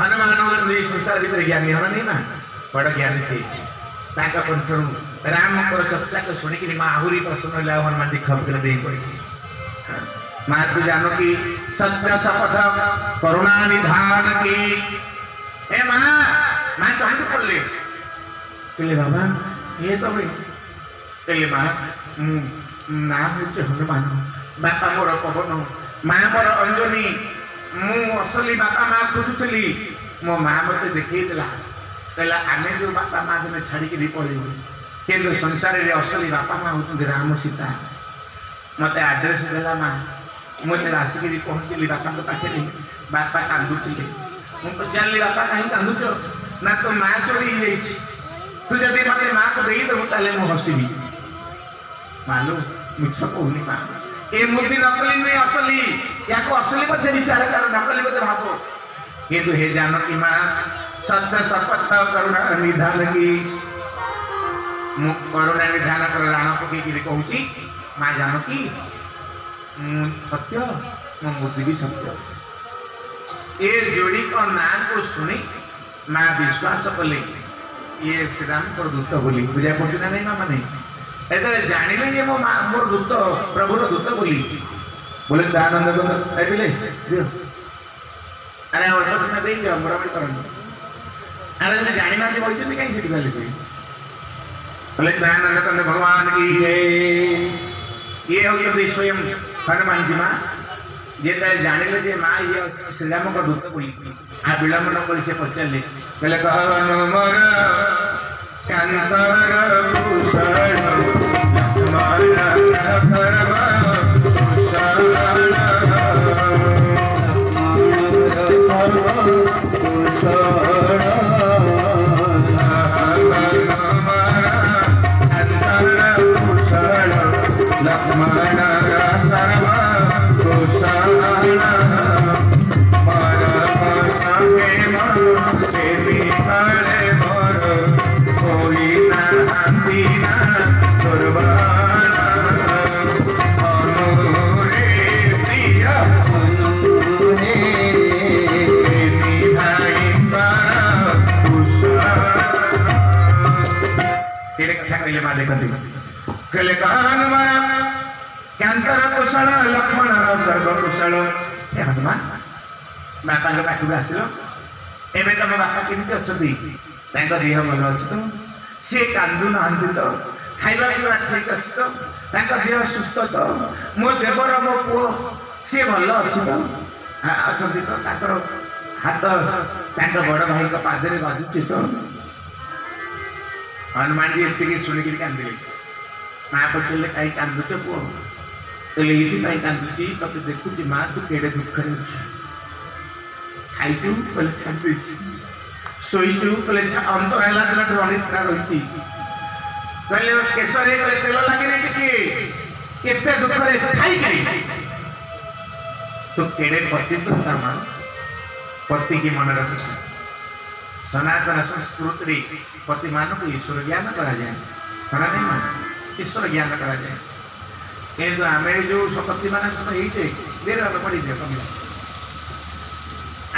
हनुमान संसार भीतर ज्ञानी हन नहीं ना बड़ ज्ञानी से कंठरू राम चर्चा को शुणिक माँ आहरी प्रसन्न है हनुमान जी खबर दे पड़ी माँ तू जानो कि सत्य शपथ करुणा निधान की ए माँ माँ चाहते पड़े कहले बाबा ये तो कहले माँ ना हूँ हनुमान बापा मोर पवन माँ मोर अंजनी मु असली बापा माँ खोजुली मो माँ मत देखला कहला आम जो बापा माँ दिन छाड़िक पड़ू कि संसार में असली बापा माँ होती राम सीता मत आड्रेस देला माँ मुझे आसिक पहुँचली बापा पाखे बापा कांदुले मुझे पचारि बापा कहीं कांदुच ना तो माँ चोरी हो तू जब मत माँ को देदेबू ताले मुझे हसबी मालू मिछ कहूनी माँ ये मूर्ति नकली नहीं असली या असली पचे विचार कर नकली पचे भाव किंतु हे जानकी माँ सत्य शपथ करुणा निधान की करुणा निधान कर राण पकई कहूँ माँ जानकी सत्य मो मूर्ति भी सत्य ये जोड़ी का ना को शुणी माँ विश्वास कले ये श्री राम दूत बोली बुझा पड़े ना नहीं माँ मैंने एते जानिले ये मो मोर दूत प्रभुर दूत बोली बोले दयानंद को खाइले दियो अरे अल्प समय दे दियो बराबर करन अरे मैं जानि ना बोलते कहीं सीटी गले से बोले दयानंद कंद भगवान की ये हो गया स्वयं हनुमान जी माँ जे जानिले जे माँ ये श्री राम को दूत बोली आ विलंब न कर से पचारे कहले कहनु मोर कांतर कहले हनुमान क्यांतर कुशल लक्ष्मण सर्व कुशल ए हनुमान बापा पाखक आसल एवं तुम बापा केमी अच्छा देह भल अच्छी तो सी कांदू ना तो खाଇବା पिवा ठीक अच्छी तो देह सुस्थ तो मो देवर मो पुओ सी भल अच्छी तो अच्छा तो हाथ बड़ भाई पादे बाजुचे तो हनुमान जी एति शुणिक कांदिले माँ पचारे कहीं कांदुच पुओ कहले ये कांदुची तक देखुची माँ तू केड़े दुखरे खाइचु कहले छाड़ी शोचु कहले अंतर है दिन अनिद्रा रही कहले केशरे कहले तेल लगे टे दुखरे खाई तू केड़े पतिव्रता माँ पति की मन रख सनातन संस्कृति पति मान को ईश्वर ज्ञान करा जाए करा नहीं माँ ईश्वर ज्ञान करा जाए किंतु आम जो पति मान पड़ी कम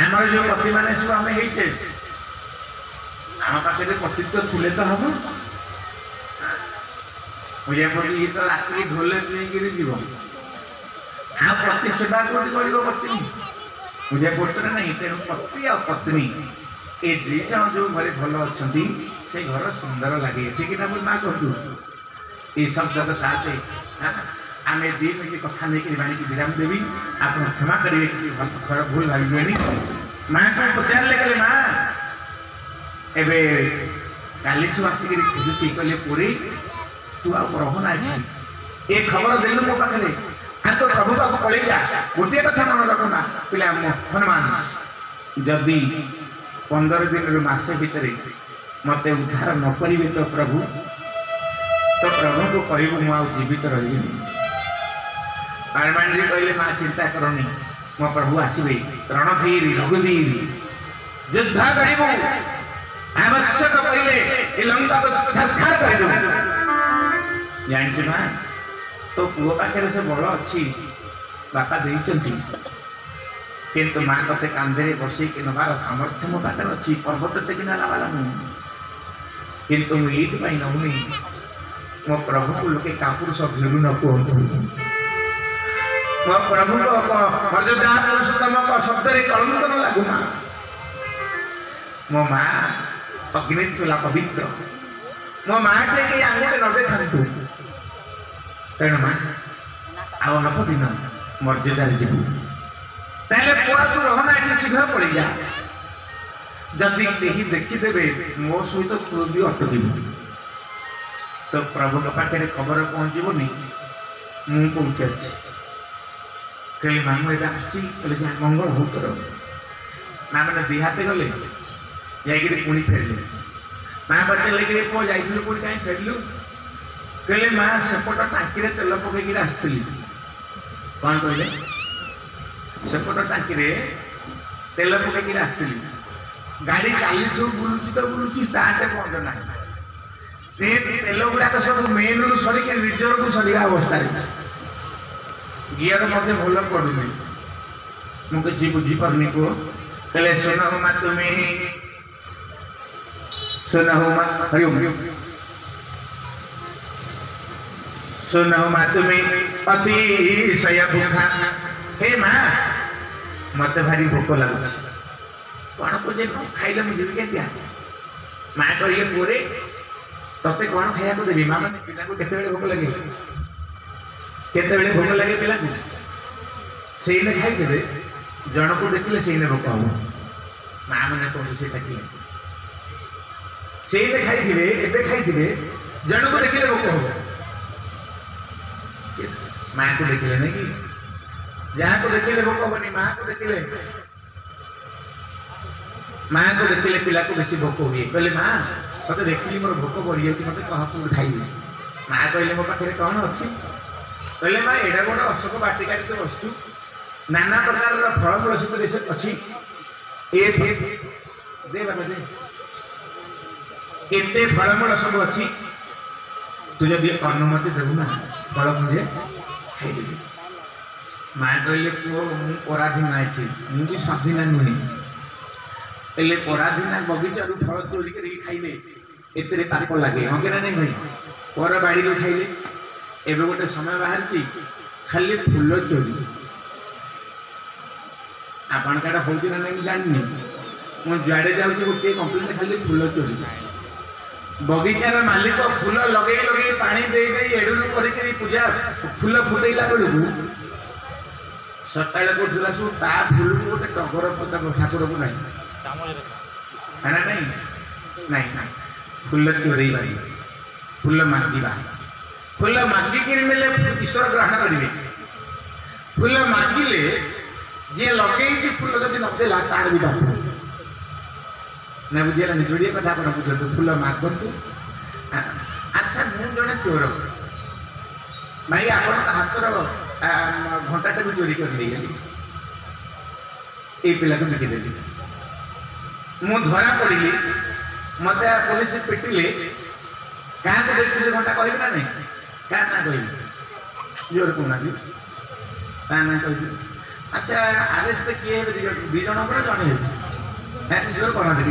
आम जो पति मान सब आम आम पाखे पतित्व थे तो हम मुझे पड़ी तो रात ढोले नहीं जीव आ पति सेवा कर पत्नी मुझे पड़ते ना तेणु पति आ पत्नी ये दुईट जो घरे भल अच्छा से घर सुंदर लगे ठीक ना बोल माँ कहतु ये शब्द तो साथ आम दी मिनट कथा नहीं बाणी की विराम देवी आप क्षमा करेंगे कि भूल भावी माँ को पचारे कहले माँ एबे काली आसिक खोजुची कहले पूरी तू आना ये खबर देलु मो पाखे आ तो प्रभु पाक पलि जा गोटे कथा मन रख माँ पिला हनुमान जदि 15 दिन मसे भितर मत उद्धार न करेंगे तो प्रभु को कहू मुझे जीवित रही हनुमान जी कहले माँ चिंता करनी मो प्रभु आसबे रणधीर रघुवीर युद्ध करू आवश्यक पहले लंका को छारखार कर जान माँ तो पुओ पाखे से बल अच्छी बापा देती किंतु माँ तते कांधे बसई कि नबार सामर्थ्य मो पाखे अच्छी पर्वत टेकी नाला वाला मुझे किंतु मुझे नौनी मो प्रभु को लोके कापुरुष भिरु न कहतु मो प्रभु को मर्यादा पुरुषोत्तम शब्द कलंक न लागू माँ मो माँ अग्नि तुला पवित्र मो माँ टे आंगुठे न देखु तेणु माँ आउ अल्प दिन मर्यादा जीवु ताले पुआ तू रहना ये शीघ्र पड़ जा जदि कहीं देखीदेवे मो सहित तू भी अटक तो प्रभु के पाखे खबर पहुँचबनी मुझे कौटी अच्छी कहीं मामू एवं आसुची जहाँ मंगल हो तोर माँ मैंने दिहाते गले जाकि पुणी फेरले माँ पचारे कि पुआ जाइलु पुणी कहीं फेरलु कहले माँ सेपट टांकी तेल पकईकि आसती कौन कहले सेपट टांकी तेल पकईकि आसती गाड़ी चली बुलूची तो बुलूची स्टार्ट बंद ना तेल गुड़ाक सब मेन रु सरिक रिजर्व को सरिया अवस्था गियर मध्य भल पड़ुनी मुझे किसी बुझीपारनी पुओ कहले सुनहु माँ तुम्हें सुनहु माँ हरिओम सुनहु माँ तुम्हें अतिशय भूखा हे माँ मत भारी भोक लगुच कौन पूजे न खाइले मुझे भी क्या माँ कहे पुरे तते कौन खाया को देवी माँ मैंने पिला को केते भोक लगे केते भोक लगे पिला को से खाई देवे जन को देखले से भोक हम माँ मैंने कहूँ से खाई जन को देखले भोक हम माँ को देखले नहीं कि जहाँ को देखले भोक हबनी माँ को देखले पिला को बेसी भोक हुए कहले माँ मत देखिली मोर भोक बढ़ी जाती मत कह खाइबी माँ कहले मो पाखे कौन अच्छी कहले माँ एडा बड़ अशोक बाटिका तो बसु नाना प्रकार फलमूल सब देश अच्छी दे बाबा दे केते फलमूल सब अच्छी तू जब अनुमति देबू ना फल मुझे खाइदेवी माँ कहले पुओ मु पराधीना ये मुझे स्वाधीना नुहे एले पराधीना बगीचा फल चोरी कर खाइले एते पाप लगे हाँ कि नहीं भाई पर बाड़ी खाइले एवं गोटे समय बाहर खाली फूल चोरी आपण क्या हूँ ना नहीं जानी मुझे जुआड़े जाऊँगी गोटे कंप्लेन खाली फूल चोरी बगीचार मालिक फूल लगे लगे पानी दे एडू कर पूजा फूल फुटेला बेलू सकाल कौला सब ता फूल को गोटे टगर ठाकुर को नहीं नहीं फूल चोरी फूल मागिबा फूल मागिक ईश्वर ग्रहण करेंगे फूल मागिले जी लगे फूल जब नदेला तार भी बाप ना बुझेगा जोड़िए कथा आप बुझे फूल मागतु अच्छा मुझे जड़े चोर भाई आप हाथर घंटा भी चोरी कर पिला को बिकिदेली मु धरा पड़ी मत पुलिस पिटिले क्या देखिए से घंटा कह ना नहीं क्या ना कह जोर कहना क्या ना कह अच्छा आरेस्ट किए दीज जड़े जोर करना थे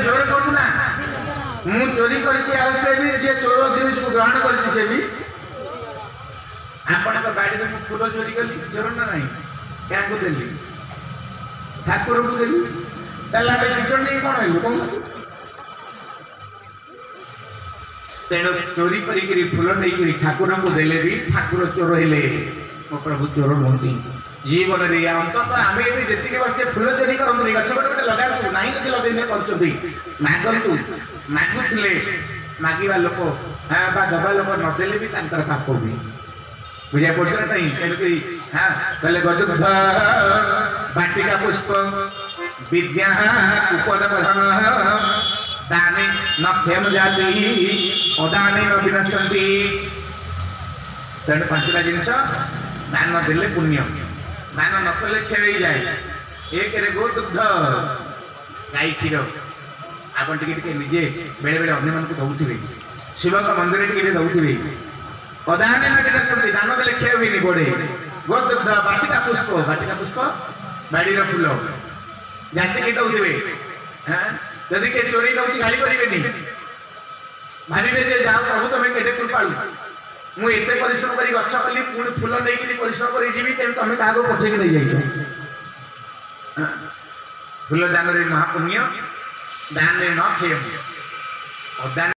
जोर करूँ ना मु चोरी कर चोर जिन को ग्रहण कर आपण गाड़ी में फूल चोरी कली चोर ना नहीं क्या को देली ठाकुर को देली दिजन नहीं कौन है तेणु चोरी करी फूल नहीं ठाकुर को देले भी ठाकुर चोर हेले मो प्रभु चोर नुहति जीवन में अंततः आम ये जी बच्चे फूल चोरी करते गछ गोटे लगातु ना जब लगे कर मागतु मागुले मागिबा लोक दबा लोक नदेले भी पाप भी बुझा पड़ता नहीं तेणुक हाँ कहले गदुग्ध बाटिका पुष्प विद्या उपद प्रधान दाने नक्षम जाति अदाने न विनशंति तेणु पांचटा जिनस दान देले पुण्य दान न कले क्षय जाए एक गोदुग्ध गाई क्षीर आप निजे बेले बेले अन्य मानक दौथे शिव मंदिर टे दौथे अदाने न विनशंति दान देले क्षय हुए बढ़े गोदुग्ध बाटिका पुष्प बाड़ी फूल जाचिकी दौथे जदि किए चोरी नौ गाड़ी करेंगे भावे जे जाओ प्रभु तुम केटे कृपालु मुझे परिश्रम कर गछ कली पुणी फूल नहीं परिश्रम कर तुम क्या पठेक नहीं जा फूल दान महापुण्य दान न खेम अदान